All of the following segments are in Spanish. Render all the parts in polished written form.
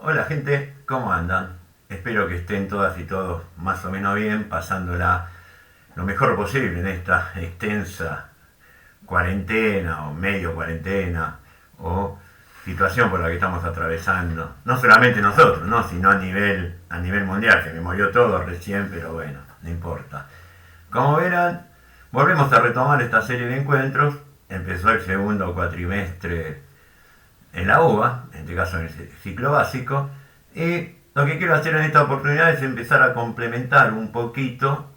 Hola gente, ¿cómo andan? Espero que estén todas y todos más o menos bien, pasándola lo mejor posible en esta extensa cuarentena o medio cuarentena o situación por la que estamos atravesando. No solamente nosotros, ¿no? Sino a nivel mundial. Se me murió todo recién, pero bueno, no importa. Como verán, volvemos a retomar esta serie de encuentros. Empezó el segundo cuatrimestre en la UBA, en este caso en el ciclo básico, y lo que quiero hacer en esta oportunidad es empezar a complementar un poquito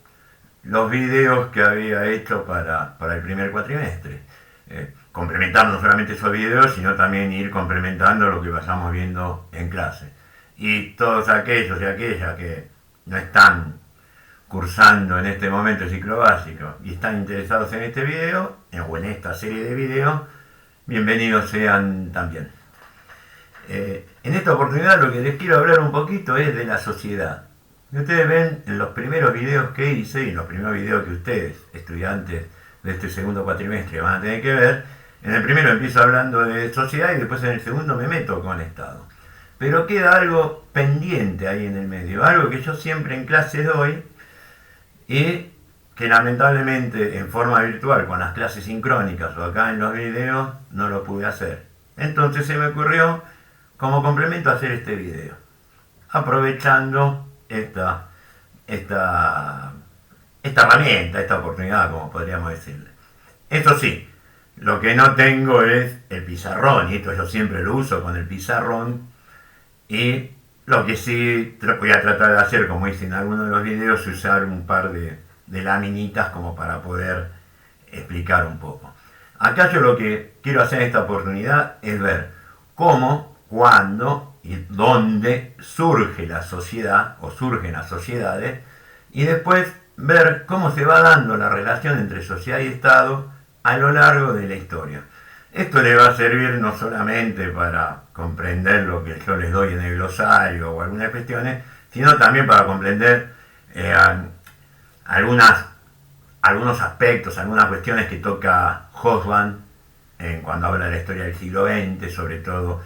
los videos que había hecho para el primer cuatrimestre. Complementar no solamente esos videos, sino también ir complementando lo que vayamos viendo en clase. Y todos aquellos y aquellas que no están cursando en este momento el ciclo básico y están interesados en este video o en esta serie de videos, bienvenidos sean también. En esta oportunidad lo que les quiero hablar un poquito es de la sociedad. Y ustedes ven en los primeros videos que hice y en los primeros videos que ustedes, estudiantes de este segundo cuatrimestre, van a tener que ver. En el primero empiezo hablando de sociedad y después en el segundo me meto con Estado. Pero queda algo pendiente ahí en el medio, algo que yo siempre en clase doy y que lamentablemente en forma virtual con las clases sincrónicas o acá en los videos no lo pude hacer. Entonces se me ocurrió como complemento hacer este video, aprovechando esta, esta herramienta, esta oportunidad, como podríamos decirle. Eso sí, lo que no tengo es el pizarrón, y esto yo siempre lo uso con el pizarrón, y lo que sí voy a tratar de hacer, como hice en algunos de los videos, es usar un par de laminitas como para poder explicar un poco. Acá yo lo que quiero hacer en esta oportunidad es ver cómo, cuándo y dónde surge la sociedad o surgen las sociedades y después ver cómo se va dando la relación entre sociedad y Estado a lo largo de la historia. Esto le va a servir no solamente para comprender lo que yo les doy en el glosario o algunas cuestiones, sino también para comprender eh, algunas, algunos aspectos, algunas cuestiones que toca Hobsbawm cuando habla de la historia del siglo XX, sobre todo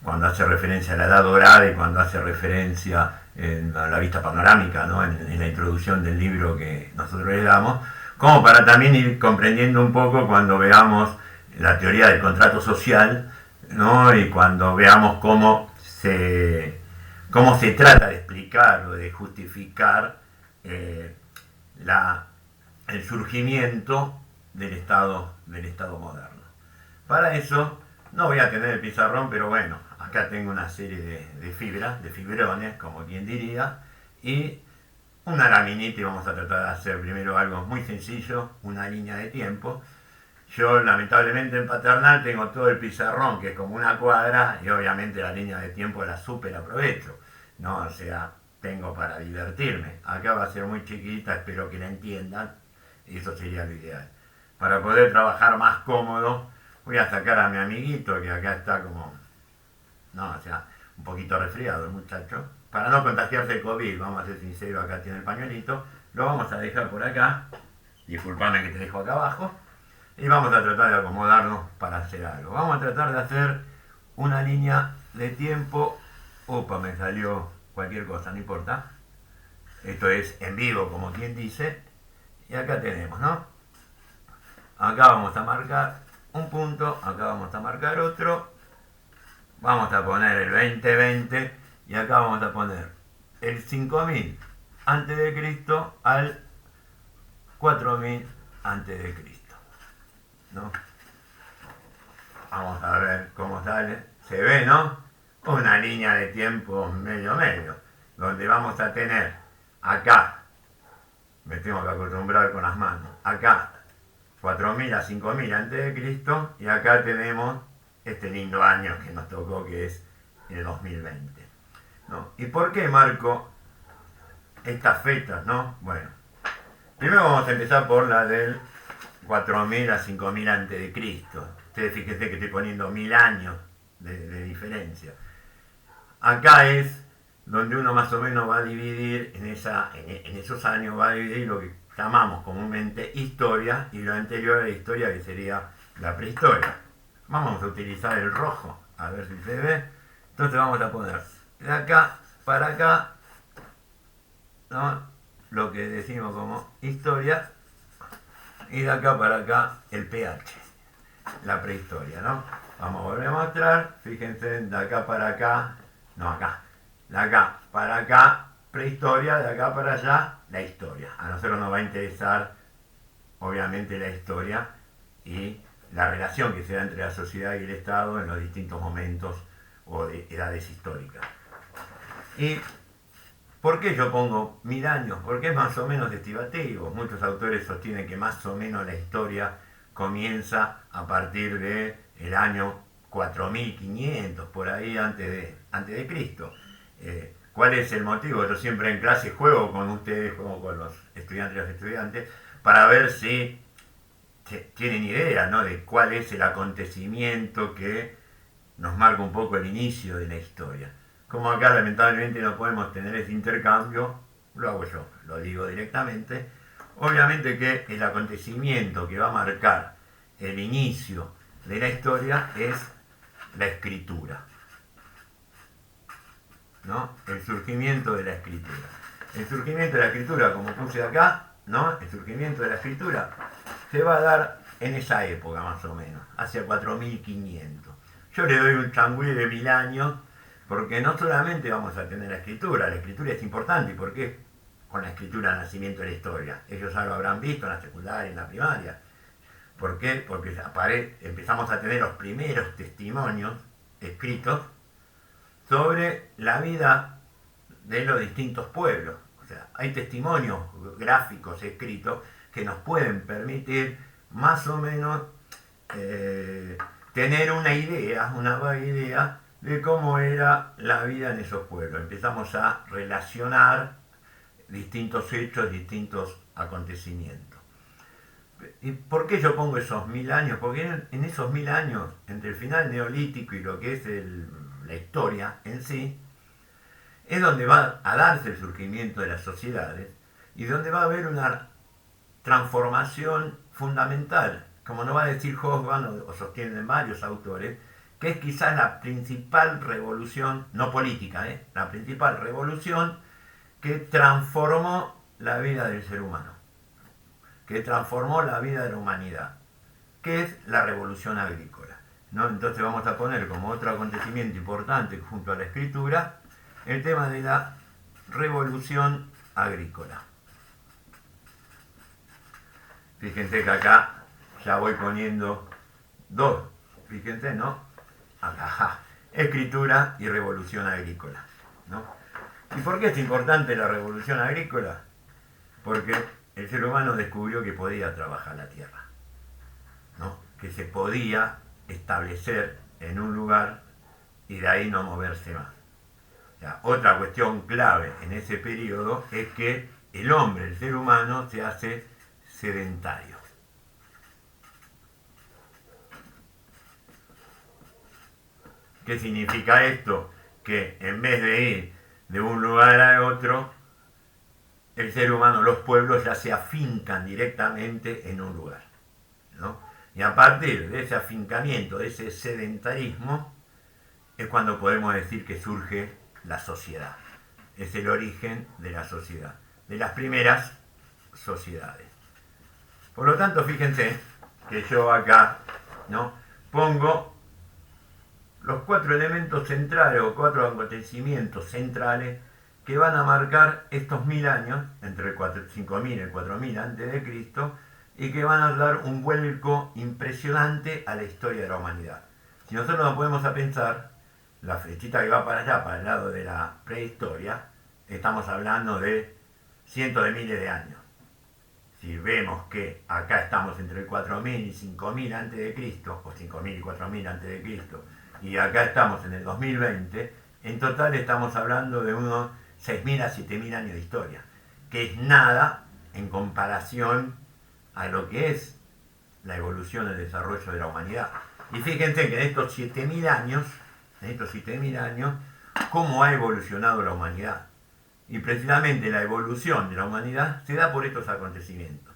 cuando hace referencia a la Edad Dorada y cuando hace referencia a la vista panorámica, ¿no? en la introducción del libro que nosotros le damos, como para también ir comprendiendo un poco cuando veamos la teoría del contrato social, ¿no? Y cuando veamos cómo se trata de explicar o de justificar eh, la, el surgimiento del Estado moderno. Para eso no voy a tener el pizarrón, pero bueno, acá tengo una serie de fibras, de fibrones, como quien diría, y una laminita y vamos a tratar de hacer primero algo muy sencillo, una línea de tiempo. Yo lamentablemente en Paternal tengo todo el pizarrón que es como una cuadra y obviamente la línea de tiempo la super aprovecho, ¿no? O sea, tengo para divertirme. Acá va a ser muy chiquita, espero que la entiendan y eso sería lo ideal. Para poder trabajar más cómodo, voy a sacar a mi amiguito que acá está como, no, o sea, un poquito resfriado el muchacho. Para no contagiarse de COVID, vamos a ser sinceros, acá tiene el pañuelito. Lo vamos a dejar por acá. Disculpame que te dejo acá abajo. Y vamos a tratar de acomodarnos para hacer algo. Vamos a tratar de hacer una línea de tiempo. Opa, me salió cualquier cosa, no importa. Esto es en vivo, como quien dice. Y acá tenemos, ¿no? Acá vamos a marcar un punto, acá vamos a marcar otro. Vamos a poner el 2020 y acá vamos a poner el 5000 antes de Cristo al 4000 antes de Cristo, ¿no? Vamos a ver cómo sale. Se ve, ¿no? Una línea de tiempo medio medio, donde vamos a tener acá, me tengo que acostumbrar con las manos, acá 4000 a 5000 antes de Cristo y acá tenemos este lindo año que nos tocó que es el 2020, ¿no? ¿Y por qué marco estas fechas, no? Bueno, primero vamos a empezar por la del 4000 a 5000 antes de Cristo. Ustedes fíjense que estoy poniendo 1000 años de diferencia. Acá es donde uno más o menos va a dividir en esos años va a dividir lo que llamamos comúnmente historia y lo anterior a la historia que sería la prehistoria. Vamos a utilizar el rojo, a ver si se ve. Entonces vamos a poner de acá para acá, ¿no? Lo que decimos como historia, y de acá para acá el pH, la prehistoria, ¿no? Vamos a volver a mostrar, fíjense, de acá para acá, no acá, de acá para acá, prehistoria, de acá para allá, la historia. A nosotros nos va a interesar, obviamente, la historia y la relación que se da entre la sociedad y el Estado en los distintos momentos o de edades históricas. ¿Y por qué yo pongo 1000 años? Porque es más o menos estimativo. Muchos autores sostienen que más o menos la historia comienza a partir del año 4500, por ahí antes de Cristo. ¿Cuál es el motivo? Yo siempre en clase juego con ustedes, juego con los estudiantes y los estudiantes, para ver si tienen idea, ¿no?, de cuál es el acontecimiento que nos marca un poco el inicio de la historia. Como acá lamentablemente no podemos tener ese intercambio, lo hago yo, lo digo directamente. Obviamente que el acontecimiento que va a marcar el inicio de la historia es la escritura, ¿no? El surgimiento de la escritura. El surgimiento de la escritura, como puse acá, ¿no? El surgimiento de la escritura se va a dar en esa época más o menos, hacia 4500. Yo le doy un changüí de 1000 años, porque no solamente vamos a tener la escritura es importante, porque con la escritura el nacimiento de la historia. Ellos ya lo habrán visto en la secundaria, en la primaria. ¿Por qué? Porque empezamos a tener los primeros testimonios escritos sobre la vida de los distintos pueblos. O sea, hay testimonios gráficos escritos que nos pueden permitir más o menos tener una vaga idea de cómo era la vida en esos pueblos. Empezamos a relacionar distintos hechos, distintos acontecimientos. ¿Y por qué yo pongo esos 1000 años? Porque en esos 1000 años, entre el final neolítico y lo que es la historia en sí, es donde va a darse el surgimiento de las sociedades y donde va a haber una transformación fundamental, como nos va a decir Hobsbawm o sostienen varios autores, que es quizás la principal revolución, no política, la principal revolución que transformó la vida del ser humano, que transformó la vida de la humanidad, que es la revolución agrícola, ¿no? Entonces vamos a poner como otro acontecimiento importante junto a la escritura el tema de la revolución agrícola. Fíjense que acá ya voy poniendo dos, fíjense, ¿no? Acá, escritura y revolución agrícola, ¿no? ¿Y por qué es importante la revolución agrícola? Porque el ser humano descubrió que podía trabajar la tierra, ¿no? Que se podía establecer en un lugar y de ahí no moverse más. O sea, otra cuestión clave en ese periodo es que el hombre, el ser humano, se hace sedentario. ¿Qué significa esto? Que en vez de ir de un lugar a otro, el ser humano, los pueblos ya se afincan directamente en un lugar, ¿no? Y a partir de ese afincamiento, de ese sedentarismo, es cuando podemos decir que surge la sociedad. Es el origen de la sociedad, de las primeras sociedades. Por lo tanto, fíjense que yo acá, ¿no?, pongo los 4 elementos centrales o 4 acontecimientos centrales que van a marcar estos 1000 años, entre el 5000 y el 4000 antes de Cristo, y que van a dar un vuelco impresionante a la historia de la humanidad. Si nosotros nos podemos a pensar, la flechita que va para allá, para el lado de la prehistoria, estamos hablando de cientos de miles de años. Si vemos que acá estamos entre el 4000 y 5000 antes de Cristo, o 5000 y 4000 antes de Cristo, y acá estamos en el 2020, en total estamos hablando de unos 6000 a 7000 años de historia, que es nada en comparación a lo que es la evolución y el desarrollo de la humanidad. Y fíjense que en estos 7000 años, cómo ha evolucionado la humanidad. Y precisamente la evolución de la humanidad se da por estos acontecimientos.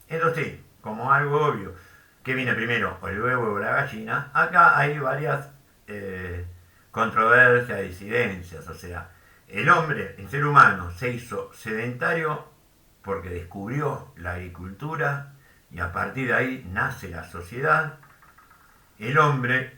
Eso sí, como algo obvio, ¿qué viene primero, el huevo o la gallina? Acá hay varias controversias, disidencias. O sea, el hombre, el ser humano, se hizo sedentario porque descubrió la agricultura y a partir de ahí nace la sociedad. El hombre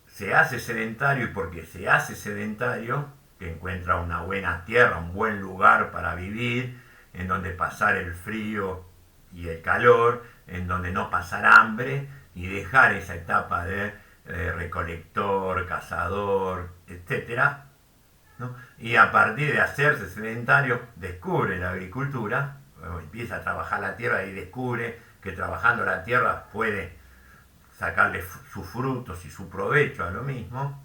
se hace sedentario y porque se hace sedentario, que encuentra una buena tierra, un buen lugar para vivir, en donde pasar el frío y el calor, en donde no pasar hambre y dejar esa etapa de recolector, cazador, etcétera, ¿no? Y a partir de hacerse sedentario, descubre la agricultura, empieza a trabajar la tierra y descubre que trabajando la tierra puede sacarle sus frutos y su provecho a lo mismo,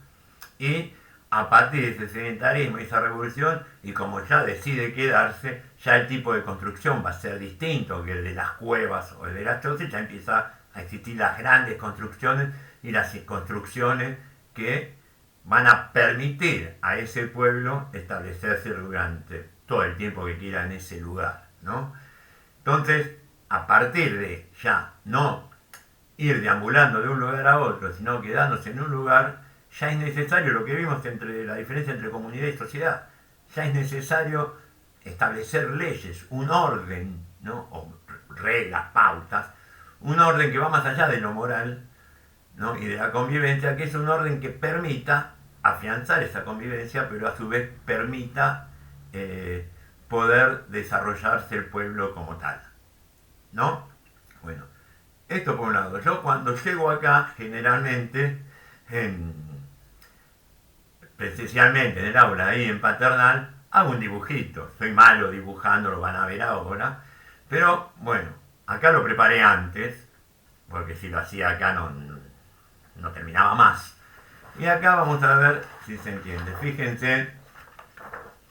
y a partir de ese sedentarismo y esa revolución, y como ya decide quedarse, ya el tipo de construcción va a ser distinto que el de las cuevas o el de las chozas, ya empieza a existir las grandes construcciones y las construcciones que van a permitir a ese pueblo establecerse durante todo el tiempo que quiera en ese lugar, ¿no? Entonces, a partir de ya no ir deambulando de un lugar a otro, sino quedándose en un lugar, ya es necesario lo que vimos entre la diferencia entre comunidad y sociedad. Ya es necesario establecer leyes, un orden, ¿no? O reglas, pautas, un orden que va más allá de lo moral, ¿no? Y de la convivencia, que es un orden que permita afianzar esa convivencia, pero a su vez permita poder desarrollarse el pueblo como tal, ¿no? Bueno, esto por un lado. Yo cuando llego acá, generalmente, presencialmente en el aula, ahí en Paternal, hago un dibujito. Soy malo dibujando, lo van a ver ahora. Pero bueno, acá lo preparé antes, porque si lo hacía acá no terminaba más. Y acá vamos a ver si se entiende. Fíjense,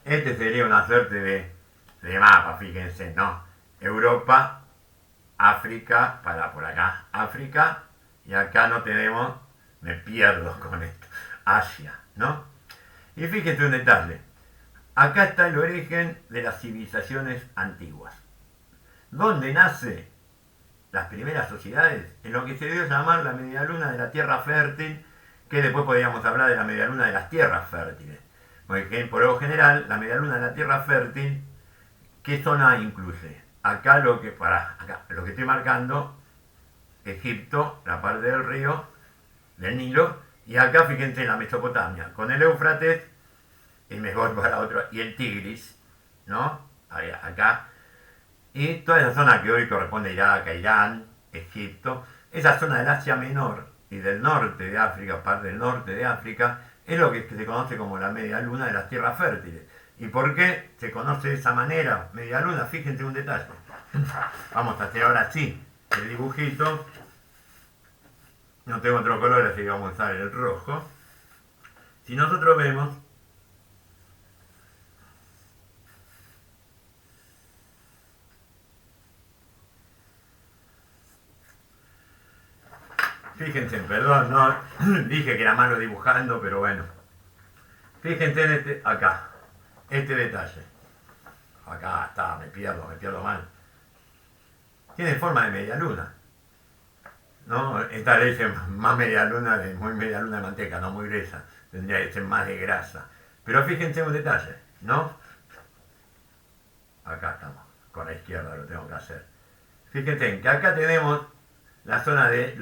este sería una suerte de mapa, fíjense, ¿no? Europa, África, para por acá, África, y acá no tenemos, me pierdo con esto, Asia, ¿no? Y fíjense un detalle, acá está el origen de las civilizaciones antiguas. ¿Dónde nace las primeras sociedades? En lo que se dio a llamar la medialuna de la tierra fértil, que después podríamos hablar de la medialuna de las tierras fértiles. Porque por lo general, la medialuna de la tierra fértil, ¿qué zona incluye? Acá lo que estoy marcando, Egipto, la parte del río, del Nilo, y acá fíjense en la Mesopotamia, con el Éufrates, y me voy para otro, y el Tigris, ¿no? Acá, y toda esa zona que hoy corresponde a Irak, a Irán, Egipto, esa zona del Asia Menor y del norte de África, parte del norte de África, es lo que se conoce como la media luna de las tierras fértiles. ¿Y por qué se conoce de esa manera, media luna? Fíjense un detalle. Vamos a hacer ahora sí el dibujito. No tengo otro color, así que vamos a usar el rojo. Si nosotros vemos, fíjense, perdón, no dije que era malo dibujando, pero bueno. Fíjense en acá, este detalle. Acá está, me pierdo mal. Tiene forma de media luna, ¿no? Esta ley es más media luna, muy media luna de manteca, no muy gruesa. Tendría que ser más de grasa. Pero fíjense un detalle, ¿no? Acá estamos, con la izquierda lo tengo que hacer. Fíjense que acá tenemos la zona de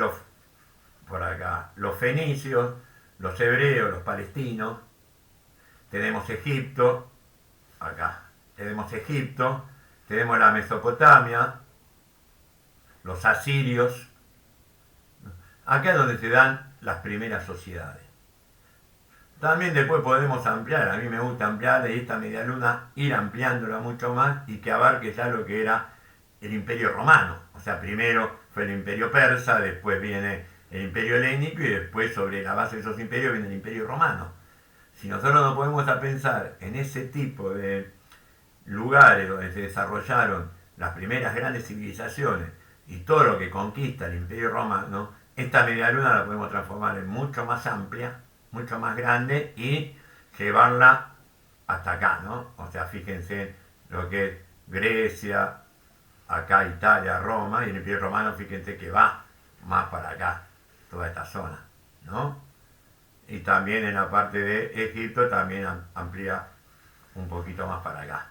por acá, los fenicios, los hebreos, los palestinos. Tenemos Egipto, acá. Tenemos Egipto, tenemos la Mesopotamia, los asirios. Acá es donde se dan las primeras sociedades. También después podemos ampliar, a mí me gusta ampliar de esta media luna, ir ampliándola mucho más y que abarque ya lo que era el Imperio Romano. O sea, primero fue el Imperio Persa, después viene el Imperio Helénico y después sobre la base de esos imperios viene el Imperio Romano. Si nosotros nos ponemos a pensar en ese tipo de lugares donde se desarrollaron las primeras grandes civilizaciones y todo lo que conquista el Imperio Romano, esta media luna la podemos transformar en mucho más amplia, mucho más grande y llevarla hasta acá, ¿no? O sea, fíjense lo que es Grecia, acá Italia, Roma, y el Imperio Romano, fíjense que va más para acá, toda esta zona, ¿no? y también en la parte de Egipto también amplía un poquito más para acá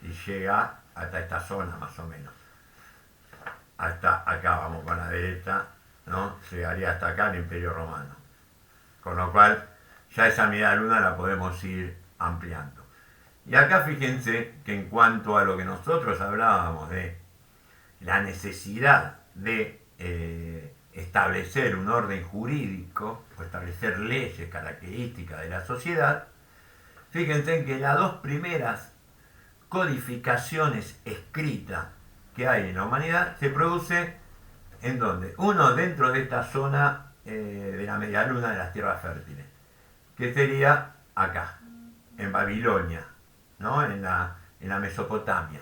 y llega hasta esta zona más o menos, hasta acá, vamos con la derecha, ¿no? Llegaría hasta acá el Imperio Romano, con lo cual ya esa media luna la podemos ir ampliando. Y acá fíjense que en cuanto a lo que nosotros hablábamos de la necesidad de establecer un orden jurídico o establecer leyes características de la sociedad, fíjense que las dos primeras codificaciones escritas que hay en la humanidad se produce en donde uno dentro de esta zona de la media luna de las tierras fértiles, que sería acá en Babilonia, ¿no? en la Mesopotamia,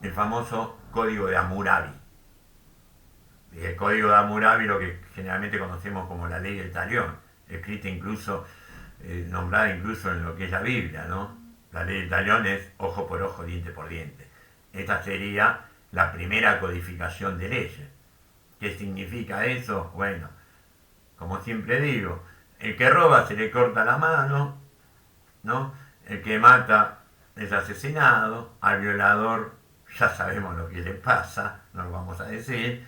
el famoso código de Hammurabi. El código de Hammurabi, lo que generalmente conocemos como la ley del talión, escrita incluso, nombrada incluso en lo que es la Biblia, ¿no? La ley del talión es ojo por ojo, diente por diente. Esta sería la primera codificación de leyes. ¿Qué significa eso? Bueno, como siempre digo, el que roba se le corta la mano, ¿no? El que mata es asesinado, al violador ya sabemos lo que le pasa, no lo vamos a decir,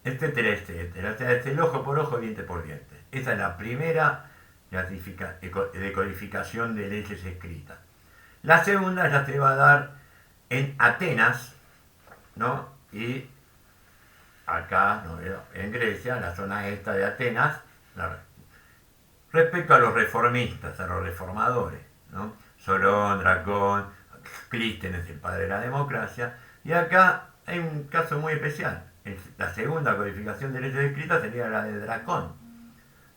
etcétera, etcétera. O sea, es el ojo por ojo, diente por diente. Esa es la primera de codificación de leyes escritas. La segunda ya se va a dar en Atenas, ¿no? Y acá, ¿no? En Grecia, la zona esta de Atenas, respecto a los reformistas, a los reformadores, ¿no? Solón, Dracón, Clístenes, el padre de la democracia, y acá hay un caso muy especial. La segunda codificación de leyes escritas sería la de Dracón.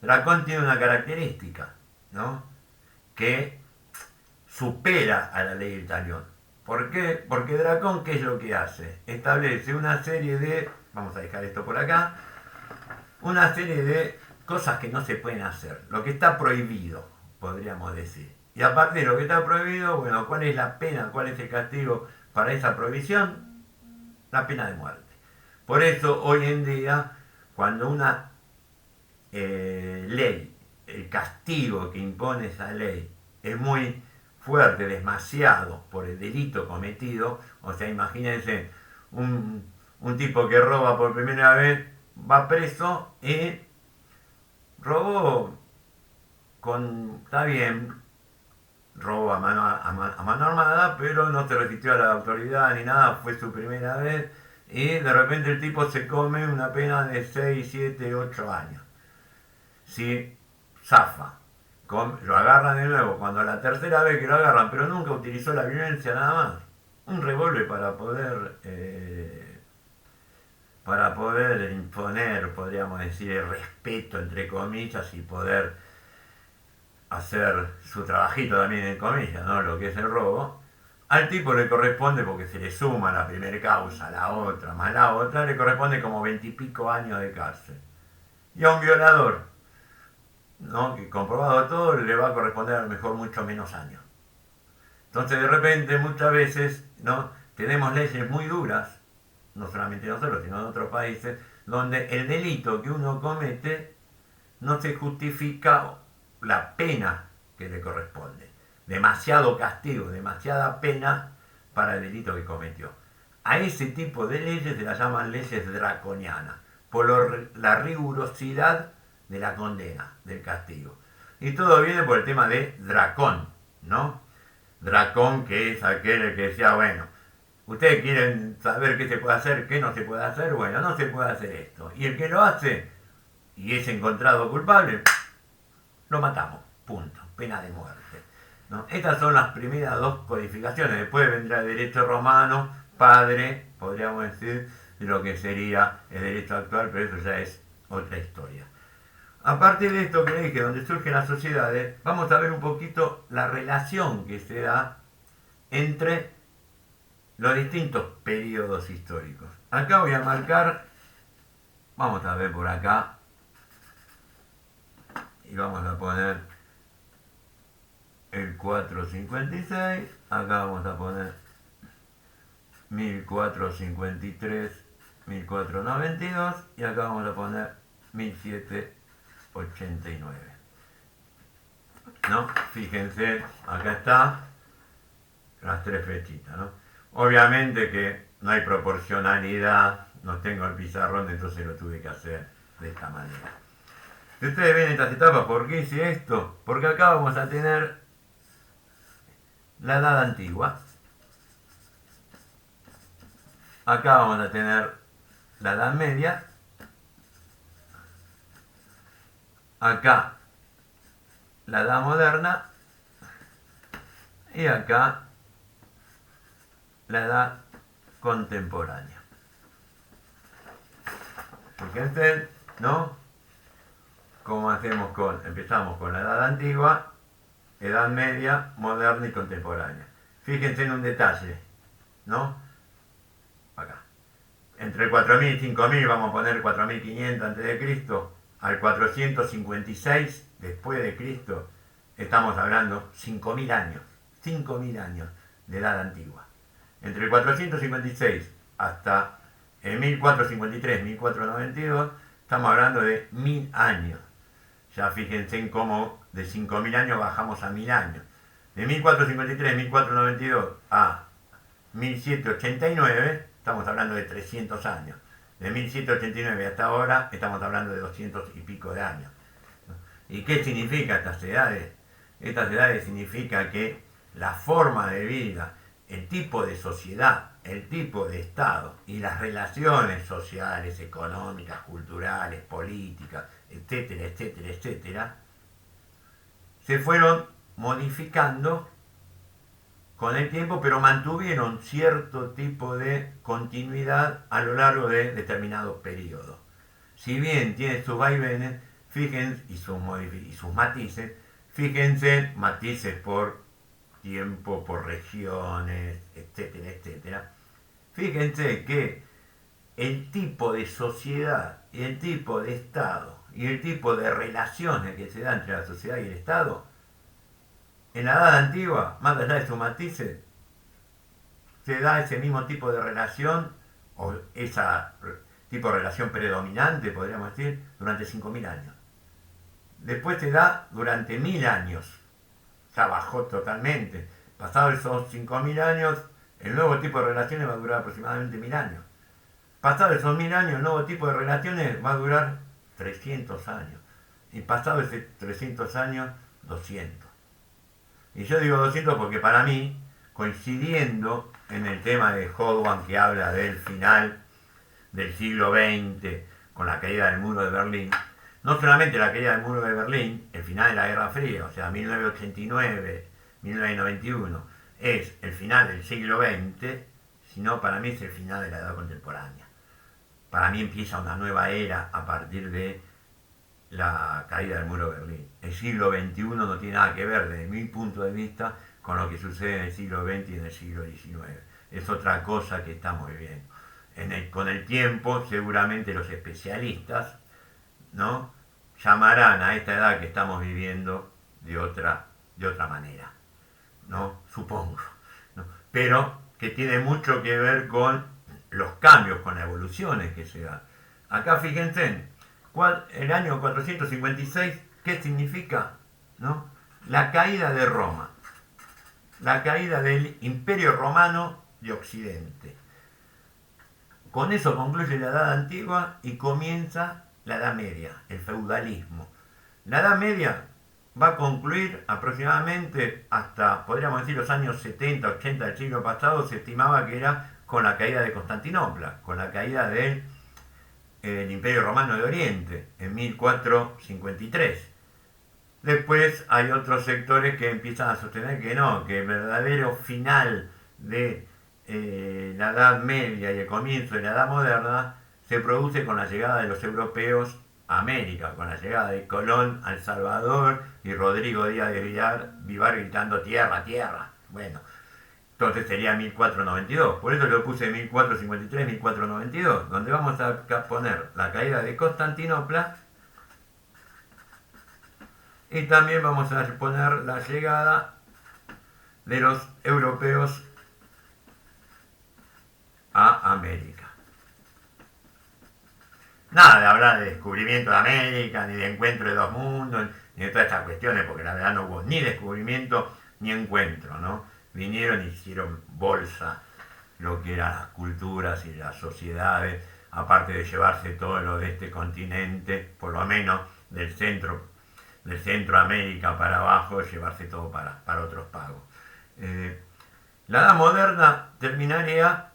Dracón tiene una característica, ¿no? Que supera a la ley del talión. ¿Por qué? Porque Dracón, ¿qué es lo que hace? Establece una serie de, vamos a dejar esto por acá, una serie de cosas que no se pueden hacer, lo que está prohibido, podríamos decir. Y aparte de lo que está prohibido, bueno, ¿cuál es la pena? ¿Cuál es el castigo para esa prohibición? La pena de muerte. Por eso hoy en día, cuando una ley, el castigo que impone esa ley es muy fuerte, demasiado por el delito cometido, o sea, imagínense un tipo que roba por primera vez, va preso y robó está bien, robó a mano armada, pero no se resistió a la autoridad ni nada, fue su primera vez, y de repente el tipo se come una pena de 6, 7, 8 años. Si zafa, lo agarran de nuevo, cuando la tercera vez que lo agarran, pero nunca utilizó la violencia nada más, un revólver para poder imponer, podríamos decir, el respeto, entre comillas, y poder hacer su trabajito también, en comillas, ¿no? Lo que es el robo, al tipo le corresponde, porque se le suma la primera causa, la otra, más la otra, le corresponde como 20 y pico años de cárcel. Y a un violador, ¿no? Que comprobado todo, le va a corresponder a lo mejor mucho menos años. Entonces de repente muchas veces, ¿no? Tenemos leyes muy duras, no solamente nosotros, sino en otros países, donde el delito que uno comete no se justifica la pena que le corresponde. Demasiado castigo, demasiada pena para el delito que cometió. A ese tipo de leyes se las llaman leyes draconianas, por la rigurosidad de la condena, del castigo. Y todo viene por el tema de Dracón, ¿no? Dracón, que es aquel que decía, bueno, ustedes quieren saber qué se puede hacer, qué no se puede hacer, bueno, no se puede hacer esto. Y el que lo hace y es encontrado culpable, lo matamos, punto, pena de muerte, ¿no? Estas son las primeras dos codificaciones. Después vendrá el derecho romano, padre, podríamos decir, de lo que sería el derecho actual, pero eso ya es otra historia. A partir de esto que dije, donde surgen las sociedades, vamos a ver un poquito la relación que se da entre los distintos periodos históricos. Acá voy a marcar, vamos a ver por acá, y vamos a poner el 456, acá vamos a poner 1453, 1492, y acá vamos a poner 1789. ¿no? Fíjense, acá está las tres flechitas, ¿no? Obviamente que no hay proporcionalidad, no tengo el pizarrón, entonces lo tuve que hacer de esta manera. Si ustedes ven estas etapas, ¿por qué hice esto? Porque acá vamos a tener la edad antigua. Acá vamos a tener la edad media. Acá la edad moderna. Y acá la edad contemporánea. Fíjense, ¿no? Como hacemos empezamos con la edad antigua, edad media, moderna y contemporánea. Fíjense en un detalle, ¿no? Acá. Entre 4000 y 5000, vamos a poner 4500 a.C., al 456 después de Cristo, estamos hablando 5000 años. 5000 años de edad antigua. Entre el 456 hasta el 1453, 1492, estamos hablando de 1000 años. Ya fíjense en cómo de 5000 años bajamos a 1000 años. De 1453, 1492 a 1789, estamos hablando de 300 años. De 1789 hasta ahora, estamos hablando de 200 y pico de años. ¿Y qué significa estas edades? Estas edades significa que la forma de vida, el tipo de sociedad, el tipo de Estado y las relaciones sociales, económicas, culturales, políticas, etcétera, etcétera, etcétera, se fueron modificando con el tiempo, pero mantuvieron cierto tipo de continuidad a lo largo de determinados periodos. Si bien tiene sus vaivenes, fíjense, y sus matices, fíjense, matices por tiempo, por regiones, etcétera, etcétera. Fíjense que el tipo de sociedad y el tipo de Estado y el tipo de relaciones que se da entre la sociedad y el Estado, en la edad antigua, más allá de sus matices, se da ese mismo tipo de relación, o ese tipo de relación predominante, podríamos decir, durante 5000 años. Después se da durante 1000 años. Ya bajó totalmente. Pasados esos 5000 años, el nuevo tipo de relaciones va a durar aproximadamente 1000 años. Pasados esos 1000 años, el nuevo tipo de relaciones va a durar 300 años. Y pasados esos 300 años, 200. Y yo digo 200 porque para mí, coincidiendo en el tema de Hodgman que habla del final del siglo XX con la caída del muro de Berlín, no solamente la caída del muro de Berlín, el final de la Guerra Fría, o sea, 1989, 1991, es el final del siglo XX, sino para mí es el final de la edad contemporánea. Para mí empieza una nueva era a partir de la caída del muro de Berlín. El siglo XXI no tiene nada que ver, desde mi punto de vista, con lo que sucede en el siglo XX y en el siglo XIX. Es otra cosa que estamos viviendo. Con el tiempo, seguramente los especialistas, ¿no?, llamarán a esta edad que estamos viviendo de otra manera, ¿no? Supongo, ¿no? Pero que tiene mucho que ver con los cambios, con las evoluciones que se dan. Acá fíjense, el año 456, ¿qué significa? ¿No? La caída de Roma, la caída del Imperio Romano de Occidente. Con eso concluye la Edad Antigua y comienza la Edad Media, el feudalismo. La Edad Media va a concluir aproximadamente hasta, podríamos decir, los años 70, 80 del siglo pasado. Se estimaba que era con la caída de Constantinopla, con la caída del Imperio Romano de Oriente, en 1453. Después hay otros sectores que empiezan a sostener que no, que el verdadero final de la Edad Media y el comienzo de la Edad Moderna se produce con la llegada de los europeos a América, con la llegada de Colón a El Salvador y Rodrigo Díaz de Vivar gritando tierra, tierra. Bueno, entonces sería 1492. Por eso lo puse 1453, 1492, donde vamos a poner la caída de Constantinopla y también vamos a poner la llegada de los europeos a América. Nada de hablar de descubrimiento de América, ni de encuentro de dos mundos, ni de todas estas cuestiones, porque la verdad no hubo ni descubrimiento ni encuentro, ¿no? Vinieron y hicieron bolsa lo que eran las culturas y las sociedades, aparte de llevarse todo lo de este continente, por lo menos del Centroamérica para abajo, llevarse todo para otros pagos. La Edad Moderna terminaría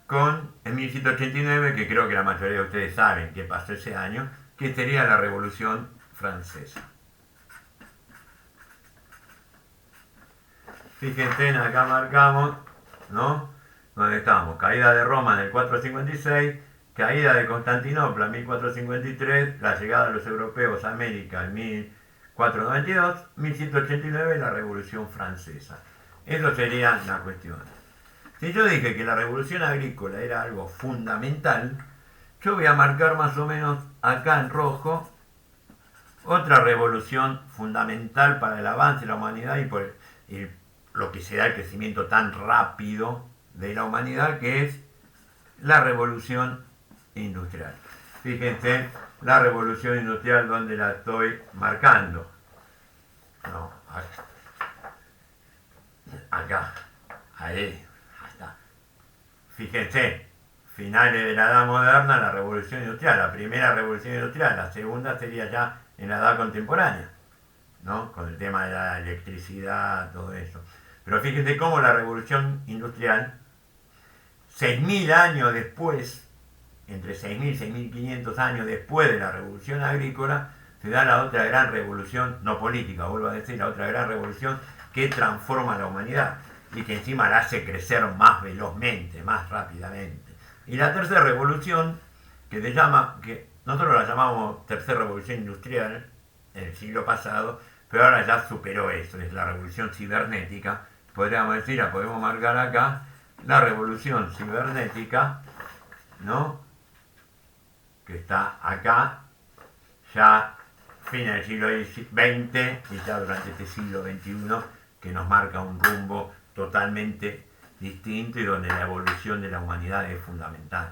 en 1789, que creo que la mayoría de ustedes saben qué pasó ese año, que sería la Revolución Francesa. Fíjense, acá marcamos, ¿no? Donde estamos, caída de Roma en el 456, caída de Constantinopla en 1453, la llegada de los europeos a América en 1492, 1789 la Revolución Francesa. Eso sería la cuestión. Si yo dije que la revolución agrícola era algo fundamental, yo voy a marcar más o menos acá en rojo otra revolución fundamental para el avance de la humanidad y lo que se da el crecimiento tan rápido de la humanidad, que es la revolución industrial. Fíjense la revolución industrial donde la estoy marcando. No, acá, ahí. Fíjense, finales de la Edad Moderna, la Revolución Industrial, la primera Revolución Industrial, la segunda sería ya en la Edad Contemporánea, ¿no? Con el tema de la electricidad, todo eso. Pero fíjense cómo la Revolución Industrial, 6.000 años después, entre 6.000 y 6.500 años después de la Revolución Agrícola, se da la otra gran revolución, no política, vuelvo a decir, la otra gran revolución que transforma a la humanidad y que encima la hace crecer más velozmente, más rápidamente. Y la tercera revolución, que nosotros la llamamos tercera revolución industrial en el siglo pasado, pero ahora ya superó eso, es la revolución cibernética, podríamos decir, la podemos marcar acá, la revolución cibernética, ¿no? Que está acá, ya fin del siglo XX y ya durante este siglo XXI, que nos marca un rumbo totalmente distinto y donde la evolución de la humanidad es fundamental.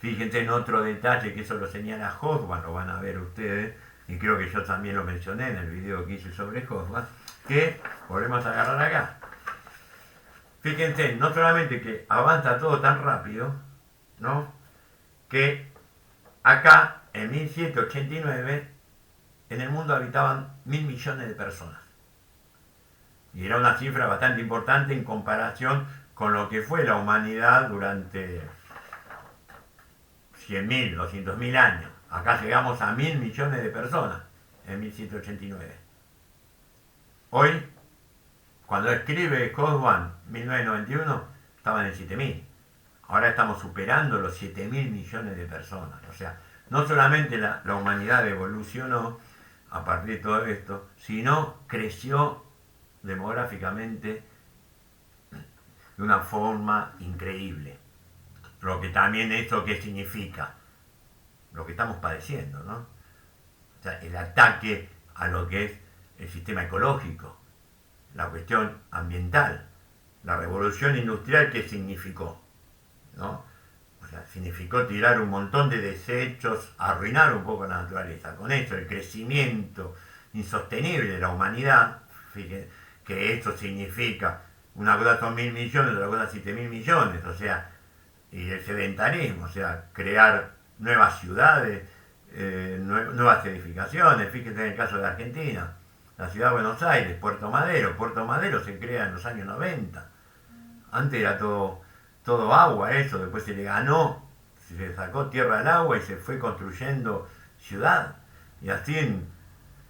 Fíjense en otro detalle que eso lo señala Hobsbawm, lo van a ver ustedes, y creo que yo también lo mencioné en el video que hice sobre Hobsbawm, que volvemos a agarrar acá. Fíjense, no solamente que avanza todo tan rápido, ¿no? Que acá, en 1789, en el mundo habitaban 1.000 millones de personas. Y era una cifra bastante importante en comparación con lo que fue la humanidad durante 100.000, 200.000 años. Acá llegamos a 1.000 millones de personas en 1789. Hoy, cuando escribe Hobsbawm 1991, estaban en 7.000. Ahora estamos superando los 7.000 millones de personas. O sea, no solamente la humanidad evolucionó a partir de todo esto, sino creció demográficamente de una forma increíble. Lo que también esto que significa, lo que estamos padeciendo, ¿no? O sea, el ataque a lo que es el sistema ecológico, la cuestión ambiental, la revolución industrial, ¿qué significó? ¿No? O sea, significó tirar un montón de desechos, arruinar un poco la naturaleza. Con eso, el crecimiento insostenible de la humanidad, fíjense, que esto significa, una cosa son 1.000 millones, otra cosa 7.000 millones, o sea, y el sedentarismo, o sea, crear nuevas ciudades, nuevas edificaciones. Fíjense en el caso de Argentina, la ciudad de Buenos Aires, Puerto Madero se crea en los años 90. Antes era todo agua eso, después se le ganó, se sacó tierra al agua y se fue construyendo ciudad, y así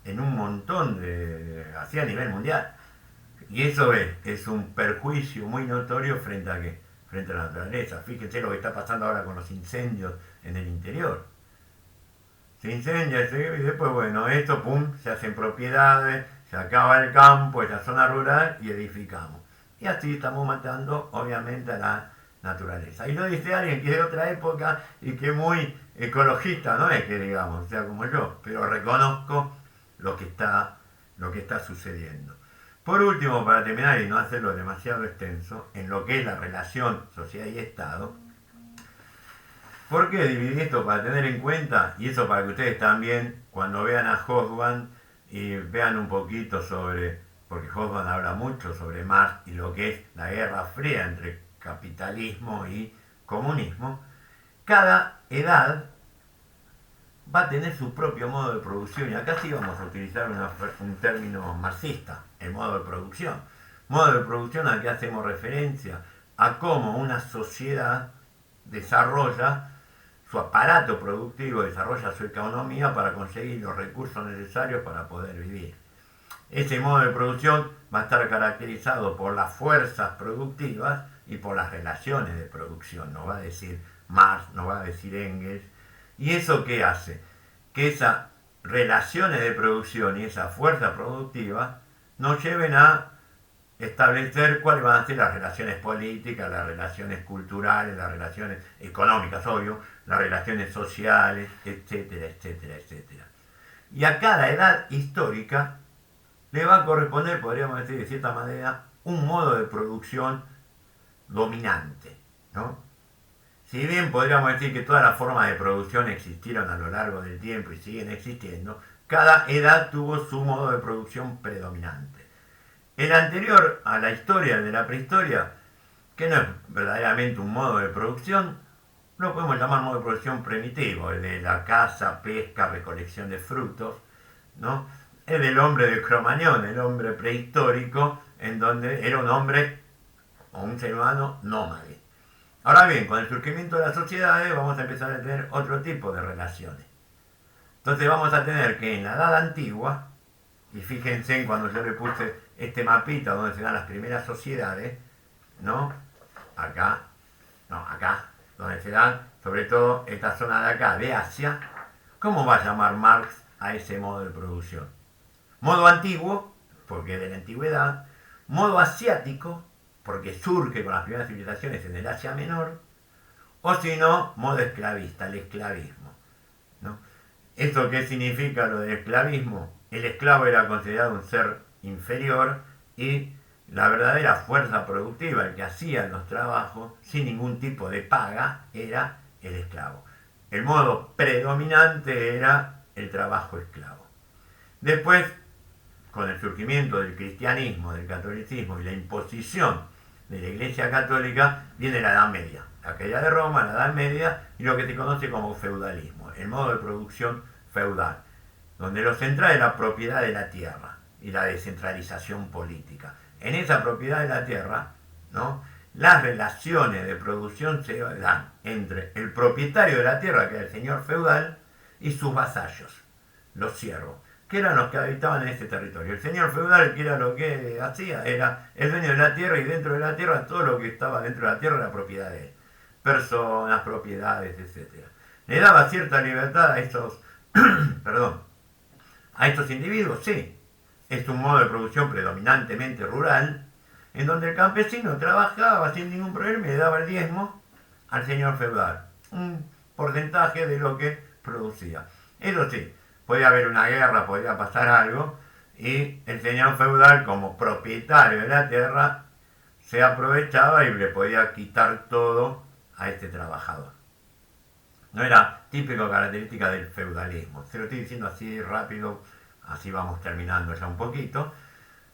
en un montón así a nivel mundial. Y eso es un perjuicio muy notorio frente a la naturaleza. Fíjense lo que está pasando ahora con los incendios en el interior. Se incendia y después, bueno, esto, pum, se hacen propiedades, se acaba el campo, esa zona rural y edificamos. Y así estamos matando, obviamente, a la naturaleza. Y lo dice alguien que es de otra época y que es muy ecologista, no es que digamos, o sea, como yo, pero reconozco lo que está sucediendo. Por último, para terminar y no hacerlo demasiado extenso, en lo que es la relación sociedad y Estado, ¿por qué dividí esto? Para tener en cuenta, y eso para que ustedes también, cuando vean a Hobsbawm y vean un poquito sobre, porque Hoffman habla mucho sobre Marx y lo que es la guerra fría entre capitalismo y comunismo, cada edad va a tener su propio modo de producción. Y acá sí vamos a utilizar un término marxista, el modo de producción. Modo de producción al que hacemos referencia a cómo una sociedad desarrolla su aparato productivo, desarrolla su economía para conseguir los recursos necesarios para poder vivir. Ese modo de producción va a estar caracterizado por las fuerzas productivas y por las relaciones de producción. Nos va a decir Marx, nos va a decir Engels. ¿Y eso qué hace? Que esas relaciones de producción y esa fuerza productiva nos lleven a establecer cuáles van a ser las relaciones políticas, las relaciones culturales, las relaciones económicas, obvio, las relaciones sociales, etcétera, etcétera, etcétera. Y a cada edad histórica le va a corresponder, podríamos decir de cierta manera, un modo de producción dominante, ¿no? Si bien podríamos decir que todas las formas de producción existieron a lo largo del tiempo y siguen existiendo, cada edad tuvo su modo de producción predominante. El anterior a la historia, el de la prehistoria, que no es verdaderamente un modo de producción, lo podemos llamar modo de producción primitivo, el de la caza, pesca, recolección de frutos, ¿no? El del hombre de Cromañón, el hombre prehistórico, en donde era un hombre o un ser humano nómade. Ahora bien, con el surgimiento de las sociedades vamos a empezar a tener otro tipo de relaciones. Entonces vamos a tener que en la edad antigua, y fíjense en cuando yo le puse este mapita donde se dan las primeras sociedades, ¿no? Acá, no, acá, donde se dan sobre todo esta zona de acá, de Asia. ¿Cómo va a llamar Marx a ese modo de producción? Modo antiguo, porque es de la antigüedad. Modo asiático, porque surge con las primeras civilizaciones en el Asia Menor. O si no, modo esclavista, el esclavismo, ¿no? ¿Esto qué significa lo del esclavismo? El esclavo era considerado un ser inferior y la verdadera fuerza productiva, el que hacía los trabajos sin ningún tipo de paga, era el esclavo. El modo predominante era el trabajo esclavo. Después, con el surgimiento del cristianismo, del catolicismo y la imposición de la Iglesia Católica, viene la Edad Media, la caída de Roma, la Edad Media y lo que se conoce como feudalismo, el modo de producción feudal, donde lo central es la propiedad de la tierra y la descentralización política. En esa propiedad de la tierra, ¿no?, las relaciones de producción se dan entre el propietario de la tierra, que era el señor feudal, y sus vasallos, los siervos, que eran los que habitaban en este territorio. El señor feudal, que era lo que hacía, era el dueño de la tierra, y dentro de la tierra todo lo que estaba dentro de la tierra era propiedad de él. Personas, propiedades, etc. Le daba cierta libertad a estos, perdón, a estos individuos, sí. Es un modo de producción predominantemente rural, en donde el campesino trabajaba sin ningún problema y le daba el diezmo al señor feudal. Un porcentaje de lo que producía. Eso sí, podía haber una guerra, podía pasar algo, y el señor feudal, como propietario de la tierra, se aprovechaba y le podía quitar todo a este trabajador. No era típico característica del feudalismo. Se lo estoy diciendo así rápido, así vamos terminando ya un poquito.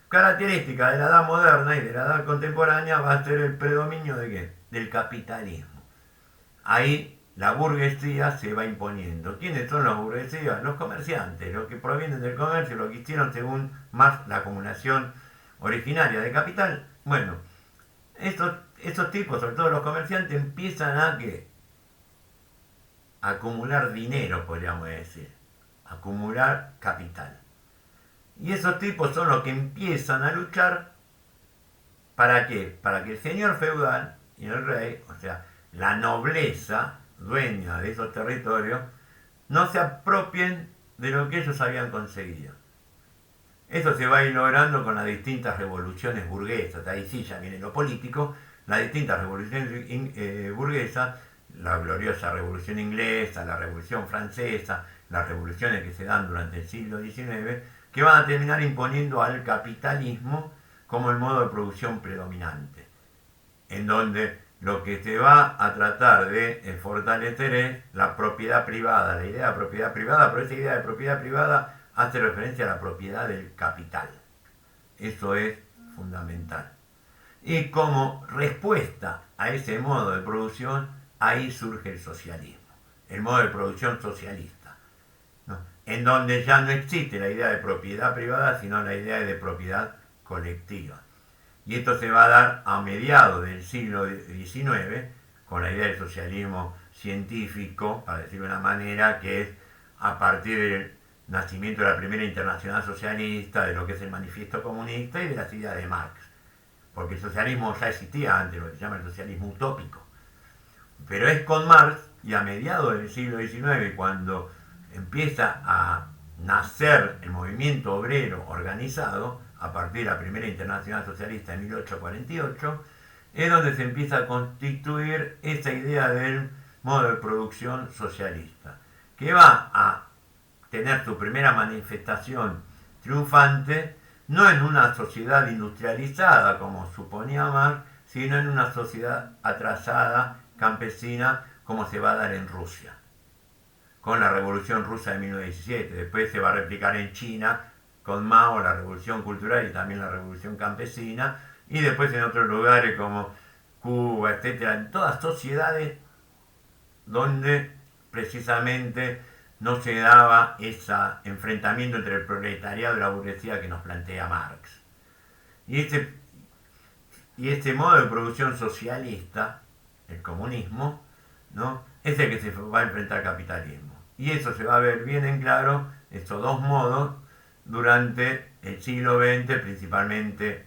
Característica de la edad moderna y de la edad contemporánea va a ser el predominio de ¿qué? Del capitalismo. Ahí la burguesía se va imponiendo. ¿Quiénes son los burguesías? Los comerciantes, los que provienen del comercio, lo que hicieron según más la acumulación originaria de capital. Bueno, estos tipos, sobre todo los comerciantes, empiezan a ¿qué? Acumular dinero, podríamos decir, acumular capital. Y esos tipos son los que empiezan a luchar, ¿para qué? Para que el señor feudal y el rey, o sea, la nobleza dueña de esos territorios, no se apropien de lo que ellos habían conseguido. Eso se va a ir logrando con las distintas revoluciones burguesas. Ahí sí ya viene lo político, las distintas revoluciones burguesas, la gloriosa revolución inglesa, la revolución francesa, las revoluciones que se dan durante el siglo XIX, que van a terminar imponiendo al capitalismo como el modo de producción predominante, en donde lo que se va a tratar de fortalecer es la propiedad privada, la idea de propiedad privada, pero esa idea de propiedad privada hace referencia a la propiedad del capital. Eso es fundamental. Y como respuesta a ese modo de producción, ahí surge el socialismo, el modo de producción socialista, ¿no? En donde ya no existe la idea de propiedad privada, sino la idea de propiedad colectiva. Y esto se va a dar a mediados del siglo XIX, con la idea del socialismo científico, para decirlo de una manera, que es a partir del nacimiento de la primera internacional socialista, de lo que es el manifiesto comunista y de las ideas de Marx. Porque el socialismo ya existía antes, lo que se llama el socialismo utópico. Pero es con Marx y a mediados del siglo XIX cuando empieza a nacer el movimiento obrero organizado, a partir de la primera internacional socialista en 1848, es donde se empieza a constituir esa idea del modo de producción socialista, que va a tener su primera manifestación triunfante no en una sociedad industrializada como suponía Marx, sino en una sociedad atrasada, campesina, como se va a dar en Rusia, con la Revolución Rusa de 1917. Después se va a replicar en China, con Mao, la Revolución Cultural y también la Revolución Campesina, y después en otros lugares como Cuba, etcétera, en todas sociedades donde precisamente no se daba ese enfrentamiento entre el proletariado y la burguesía que nos plantea Marx. Y este modo de producción socialista, el comunismo, ¿no?, es el que se va a enfrentar al capitalismo. Y eso se va a ver bien en claro, estos dos modos, durante el siglo XX, principalmente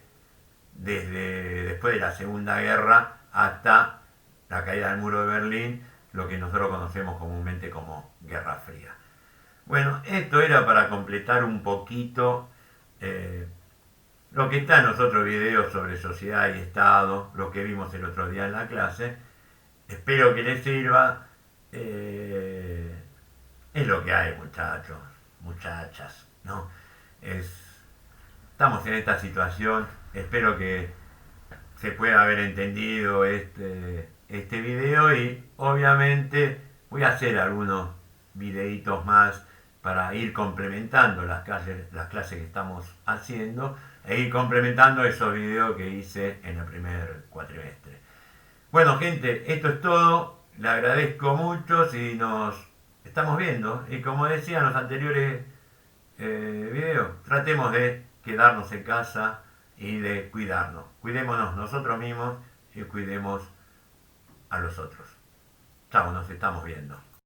desde después de la Segunda Guerra hasta la caída del muro de Berlín, lo que nosotros conocemos comúnmente como Guerra Fría. Bueno, esto era para completar un poquito lo que está en los otros videos sobre sociedad y Estado, lo que vimos el otro día en la clase. Espero que les sirva. Es lo que hay, muchachos, muchachas, ¿no? Estamos en esta situación. Espero que se pueda haber entendido este video y obviamente voy a hacer algunos videitos más para ir complementando las clases que estamos haciendo e ir complementando esos videos que hice en el primer cuatrimestre. Bueno, gente, esto es todo. Le agradezco mucho si nos estamos viendo. Y como decía en los anteriores videos, tratemos de quedarnos en casa y de cuidarnos. Cuidémonos nosotros mismos y cuidemos a los otros. Chao, nos estamos viendo.